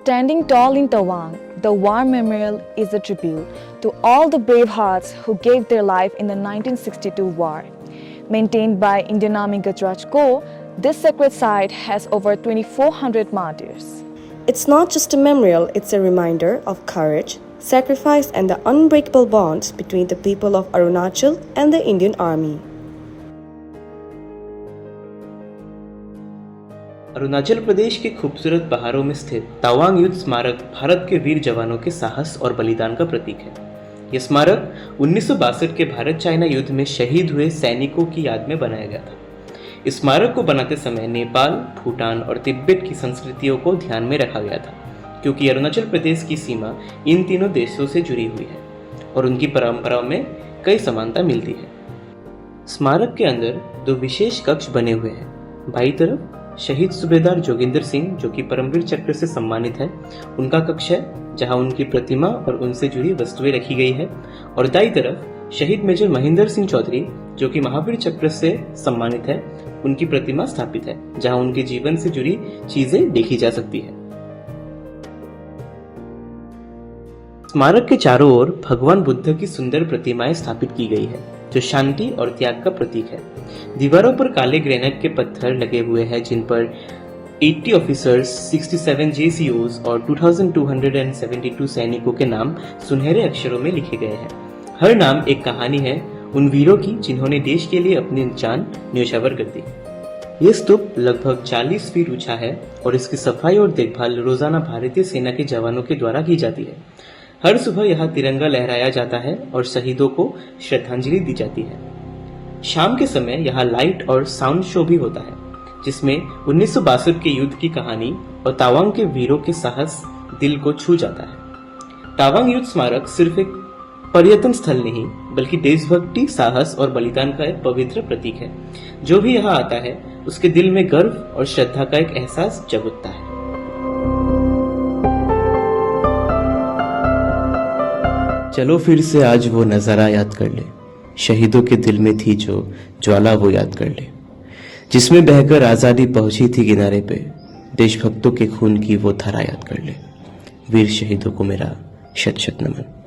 Standing tall in Tawang, the War Memorial is a tribute to all the brave hearts who gave their life in the 1962 war. Maintained by Indian Army Gajraj Corps, this sacred site has over 2,400 martyrs. It's not just a memorial, it's a reminder of courage, sacrifice and the unbreakable bonds between the people of Arunachal and the Indian Army. Arunachal Pradesh के खूबसूरत पहाड़ों में स्थित तवांग युद्ध स्मारक भारत के वीर जवानों के साहस और बलिदान का प्रतीक है। यह स्मारक 1962 के भारत चाइना युद्ध में शहीद हुए सैनिकों की याद में बनाया गया था। इस स्मारक को बनाते समय नेपाल, भूटान और तिब्बत की संस्कृतियों को ध्यान में रखा गया था, क्योंकि अरुणाचल प्रदेश की सीमा इन तीनों देशों से जुड़ी हुई है और उनकी परंपराओं में कई समानता मिलती है। स्मारक के अंदर दो विशेष कक्ष बने हुए हैं। बाईं तरफ शहीद सूबेदार जोगिंदर सिंह, जो कि परमवीर चक्र से सम्मानित है, उनका कक्ष है, जहां उनकी प्रतिमा और उनसे जुड़ी वस्तुएं रखी गई है। और दाईं तरफ शहीद मेजर महेंद्र सिंह चौधरी, जो कि महावीर चक्र से सम्मानित है, उनकी प्रतिमा स्थापित है, जहां उनके जीवन से जुड़ी चीजें देखी जा सकती है। स्मारक के चारों ओर भगवान बुद्ध की सुंदर प्रतिमाएं स्थापित की गई है, जो शांति और त्याग का प्रतीक है। दीवारों पर काले ग्रेनाइट के पत्थर लगे हुए हैं, जिन पर 80 ऑफिसर्स, 67 JCOs और 2272 सैनिकों के नाम सुनहरे अक्षरों में लिखे गए हैं। हर नाम एक कहानी है उन वीरों की जिन्होंने देश के लिए अपनी जान न्योछावर कर दी। ये स्तूप लगभग 40 फीट ऊंचा है और इसकी सफाई और देखभाल रोजाना भारतीय सेना के जवानों के द्वारा की जाती है। हर सुबह यहाँ तिरंगा लहराया जाता है और शहीदों को श्रद्धांजलि दी जाती है। शाम के समय यहाँ लाइट और साउंड शो भी होता है, जिसमें 1962 के युद्ध की कहानी और तवांग के वीरों के साहस दिल को छू जाता है। तवांग युद्ध स्मारक सिर्फ एक पर्यटन स्थल नहीं, बल्कि देशभक्ति, साहस और बलिदान का एक पवित्र प्रतीक है। जो भी यहाँ आता है, उसके दिल में गर्व और श्रद्धा का एक एहसास जगता है। चलो फिर से आज वो नजारा याद कर ले, शहीदों के दिल में थी जो ज्वाला वो याद कर ले, जिसमें बहकर आजादी पहुंची थी किनारे पे, देशभक्तों के खून की वो धारा याद कर ले। वीर शहीदों को मेरा शत शत नमन।